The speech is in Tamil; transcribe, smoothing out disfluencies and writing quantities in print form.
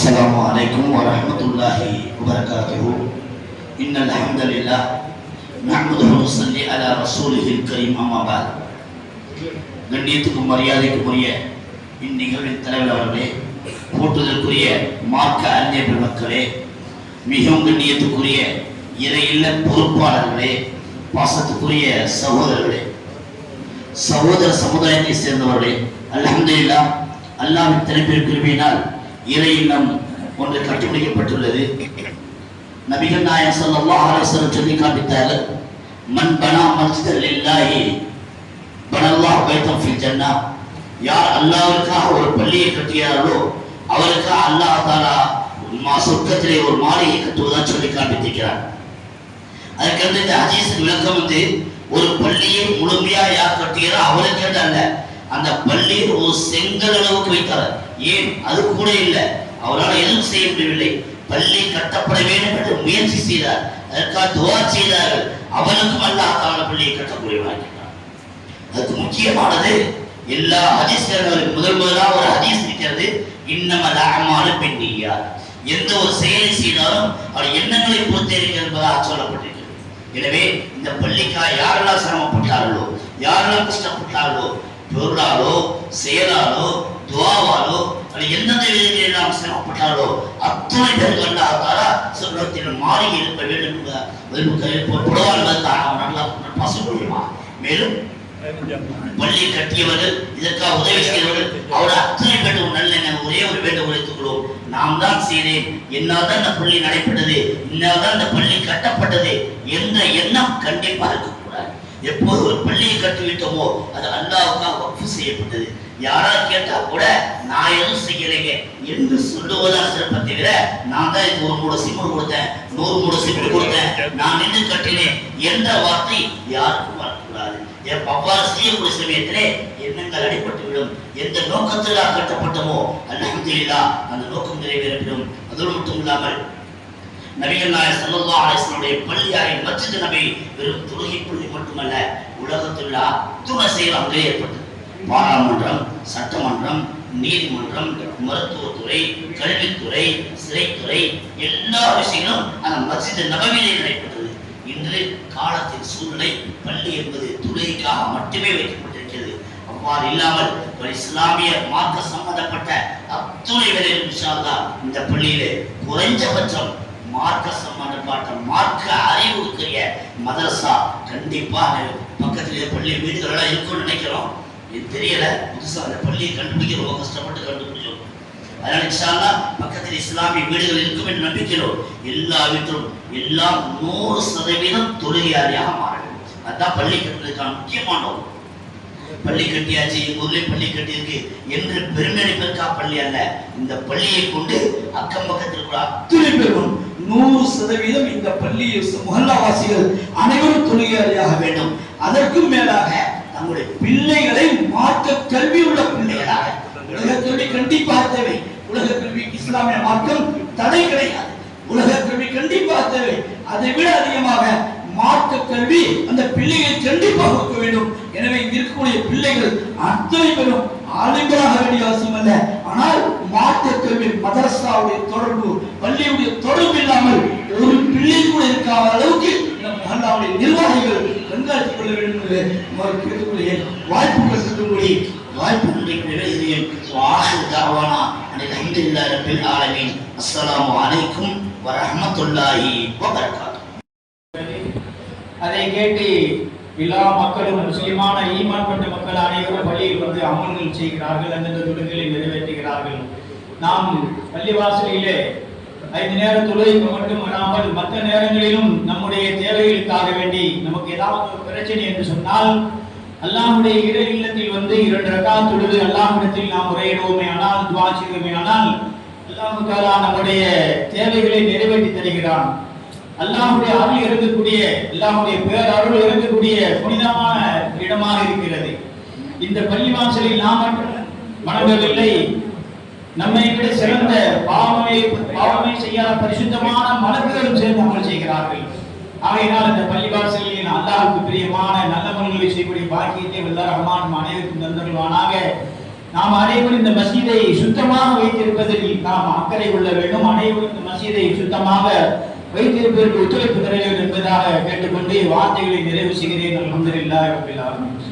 السلام عليكم ورحمة الله وبركاته. إن الحمد لله نحمده ونصلي على رسوله الكريم. أما بعد, கண்ணியத்துக்கும் மரியாதைக்கும் உரிய இந்நிகழ்வின் தலைவர் அவர்களே, போற்றுதற்குரிய மார்க்க அறிஞ பெருமக்களே, மிகவும் கண்ணியத்துக்குரிய இறையில்ல பொறுப்பாளர்களே, பாசத்துக்குரிய சகோதரர்களே, சகோதர சமுதாயத்தை சேர்ந்தவர்களே, அல்ஹம்துலில்லாஹ், அல்லாஹ்வின் தனிப்பெரும் கிருபையினால் இறை இல்லம் ஒன்று கண்டுபிடிக்கப்பட்டுள்ளது. நபிகள் நாயகம் ஸல்லல்லாஹு அலைஹி வஸல்லம் சொல்லி காண்பித்தார்கள், மன் பனா மஸ்ஜிதல் லில்லாஹி பனல்லாஹு பைத்தன் ஃபில் ஜன்னah. யார் அல்லாஹ்வுக்காக ஒரு பள்ளியை கட்டியார்களோ அவருக்காக அல்லாஹ் தஆலா சொர்க்கத்திலே ஒரு மாளிகை கட்டுவதா சொல்லி காண்பித்திருக்கிறார். அதுக்கு இந்த ஹதீஸ் விளக்கம் ஒரு பள்ளியை முழுமையா யார் கட்டுகிறோ அவருக்கு அல்ல, அந்த பள்ளியை ஒரு செங்கல் அளவுக்கு வைத்தார். ஏன்? அது கூட இல்லை, அவரால் எதுவும் செய்ய முடியவில்லை. பள்ளி கட்டப்பட வேண்டும் என்று முயற்சி செய்தார், அதற்காக துவா செய்தார்கள். அவனுக்கும் அல்லாஹ் தஆலா பள்ளியை கட்டக்கூடியவனாகிறார். அதுக்கு முக்கியமானது எல்லா ஹதீஸ்களுக்கும் முதலாக ஒரு ஹதீஸ் இருக்கிறது, இன்னமல் அஅமாலு பின்னிய்யாத். எந்த ஒரு செயலை செய்தாலும் அவர் எண்ணங்களை பொறுத்தே இருக்கிறது என்பதாக சொல்லப்பட்டிருக்கிறது. எனவே இந்த பள்ளிக்காக யாரெல்லாம் சிரமப்பட்டார்களோ, யாரெல்லாம் கஷ்டப்பட்டார்களோ, பொருளாலோ செயலாலோ துவாவாலோ எந்தெந்த விதத்தில் நாம் சிரமப்பட்டாலோ அத்தனை பேருக்கு அல்லாஹ் தஆலா சொர்க்கத்தில் மாளிகை இருக்க வேண்டும் மேலும் பள்ளி கட்டியவர்கள், இதற்காக உதவி செய்தவர்கள், அவருடைய அத்தனை பேரும் நல்ல ஒரே ஒரு வேண்டுகோள் வைத்துக்கிறோம். நாம் தான் செய்தேன், என்னால் தான் இந்த பள்ளி நடைபெற்றது, என்னால் தான் இந்த பள்ளி கட்டப்பட்டது என்ற எண்ணம் கண்டிப்பாக இருக்கக்கூடாது. எப்போது ஒரு பள்ளியை கட்டிவிட்டோமோ அது அல்லாஹ்வுக்காக வக்ஃப் செய்யப்பட்டது. யாராவது கேட்டா கூட நான் எதுவும் செய்யலைங்க என்று சொல்லுவதா சிறப்பை தவிர, நான் தான் இது 1 மூட சிமெண்ட் கொடுத்தேன், 100 மூட சிமெண்ட் கொடுத்தேன், நான் நின்று கட்டினேன் என்ற வார்த்தை யாருக்கும் வரக்கூடாது. அவ்வாறு செய்யக்கூடிய சமயத்திலே எண்ணங்கள் அடிபட்டுவிடும். எந்த நோக்கத்திலாக கட்டப்பட்டமோ அல்ஹம்துலில்லாஹ் அந்த நோக்கம் நிறைவேறிவிடும். அதோடு மட்டும் இல்லாமல் நபிகள் நாயகம் ஸல்லல்லாஹு அலைஹி வஸல்லம் பள்ளியாகிய மஸ்ஜித் நபி வெறும் தொழுகை பள்ளி மட்டுமல்ல, உலகத்தில் அத்துணை செயல் அங்கே ஏற்பட்டது. பாராளுமன்றம், சட்டமன்றம், நீதிமன்றம், மருத்துவத்துறை, கல்வித்துறை, சிறைத்துறை, எல்லா விஷயங்களும் அந்த மஸ்ஜித் நபவியிலே நடைபெற்றது. இன்று காலத்தின் சூழ்நிலை பள்ளி என்பது தொழுகைக்காக மட்டுமே வைக்கப்பட்டிருக்கிறது. அவ்வாறு இல்லாமல் இஸ்லாமிய மார்க்க சம்பந்தப்பட்ட அத்துணை வேலைகள் இன்ஷா அல்லாஹ் இந்த பள்ளியிலே குறைஞ்சபட்சம் மார்க்க சம்பந்தப்பட்ட மார்க்க அறிவுக்குரிய மதரசா கண்டிப்பா பக்கத்திலே பள்ளி வீடுகள் எல்லாம் இருக்கும்னு நினைக்கிறோம். இது தெரியல, புதுசா அந்த பள்ளியை கண்டுபிடிக்க ரொம்ப கஷ்டப்பட்டு கண்டுபிடிச்சோம். அதனால இன்ஷா அல்லாஹ் பக்கத்தில் இஸ்லாமிய வீடுகள் இருக்கும் என்று நம்பிக்கிறோம். எல்லா வீட்டிலும் எல்லாம் 100% தொழுகையாளியாக மாற வேண்டும். அதுதான் பள்ளி கட்டுறதுக்கான முக்கியமான நோக்கம். பள்ளி கட்டியாச்சு, ஊர்ல பள்ளி கட்டியிருக்கு என்று பெருமைப்பதற்காக பள்ளி அல்ல. இந்த பள்ளியை கொண்டு அக்கம் பக்கத்தில் இருக்கிற அத்தனை பேரும் 100% இந்த பள்ளி முஹல்லாவாசிகள் அனைவரும் தொழுகையாளியாக வேண்டும். அதற்கும் மேலாக நம்முடைய பிள்ளைகளை மார்க்க கல்வி உள்ள பிள்ளைகளாக, உலக கல்வி கண்டிப்பாக தேவை. உலக கல்விக்கு இஸ்லாமிய மார்க்கம் தடை கிடையாது. உலக கல்வி கண்டிப்பாக தேவை. அதை விட அதிகமாக மார்க்க கல்வி அந்த பிள்ளைகள் கண்டிப்பாக கொடுக்க வேண்டும். எனவே இங்க இருக்கக்கூடிய பிள்ளைகள் அத்தனை பேரும் ஆளுங்களாக வேண்டிய அவசியம் அல்ல. ஆனால் மார்க்க கல்வி மதரசாவுடைய தொடர்பு, பள்ளியுடைய தொடர்பு இல்லாமல் ஒரு பிள்ளை கூட இருக்காத அளவுக்கு இந்த மஹல்லாவுடைய நிர்வாகிகள் கண்காணித்துக் கொள்ள வேண்டும் என்று கேட்டுக்கொள்ள வாய்ப்புகள் இருக்கக்கூடிய வாய்ப்பு நிறைவேறியேன். ஆஹிர் தஅவானா அல்ஹம்துலில்லாஹி ரப்பில் ஆலமீன். அஸ்ஸலாமு அலைக்கும் வரஹ்மத்துல்லாஹி வபரகாத்துஹு. அதை கேட்டு எல்லா மக்களும் முஸ்லிமான ஈமான் கொண்ட மக்கள் அனைவரும் பள்ளியில் வந்து அமல்கள் செய்கிறார்கள், அந்தந்த தொழுகைகளை நிறைவேற்றுகிறார்கள். நாம் பள்ளிவாசலிலே 5 நேர தொழுகைக்கு மட்டும் வராமல் மற்ற நேரங்களிலும் நம்முடைய தேவைகளுக்காக வேண்டி நமக்கு ஏதாவது ஒரு பிரச்சனை என்று சொன்னால் அல்லாஹ்வுடைய இறை இல்லத்தில் வந்து 2 ரக்காத் தொழுது அல்லாஹ்விடத்தில் நாம் முறையிடுவோமே ஆனால், துஆ செய்வோமே ஆனால் அல்லாஹ் தஆலா நம்முடைய தேவைகளை நிறைவேற்றி தருகிறான். அல்லாஹ்வுடைய அருள் இருக்கக்கூடிய, அல்லாஹ்வுடைய பேரருள் இருக்கக்கூடிய புனிதமான இடமாக இருக்கிறது. இந்த பள்ளிவாசலில் நாம் மட்டும் வணங்கவில்லை, நம்மை விட சிறந்த பாவமே செய்யாத பரிசுத்தமான மலக்குகளும் சேர்ந்து அமல் செய்கிறார்கள். ஆகையினால் இந்த பள்ளிவாசலில் அல்லாஹ்வுக்கு பிரியமான நல்ல அமல்களை செய்யக்கூடிய பாக்கியத்தை வல்ல ரஹ்மான் அனைவருக்கும் தந்தருள்வானாக. நாம் அனைவரும் இந்த மசீதை சுத்தமாக வைத்திருப்பதில் நாம் அக்கறை கொள்ள வேண்டும். அனைவரும் இந்த மசீதை சுத்தமாக வைத்திருப்பதற்கு ஒத்துழைப்பு தர வேண்டும் என்பதாக கேட்டுக்கொண்டு வார்த்தைகளை நிறைவு செய்கிறேன். அல்ஹம்துலில்லாஹி ரப்பில் ஆலமீன்.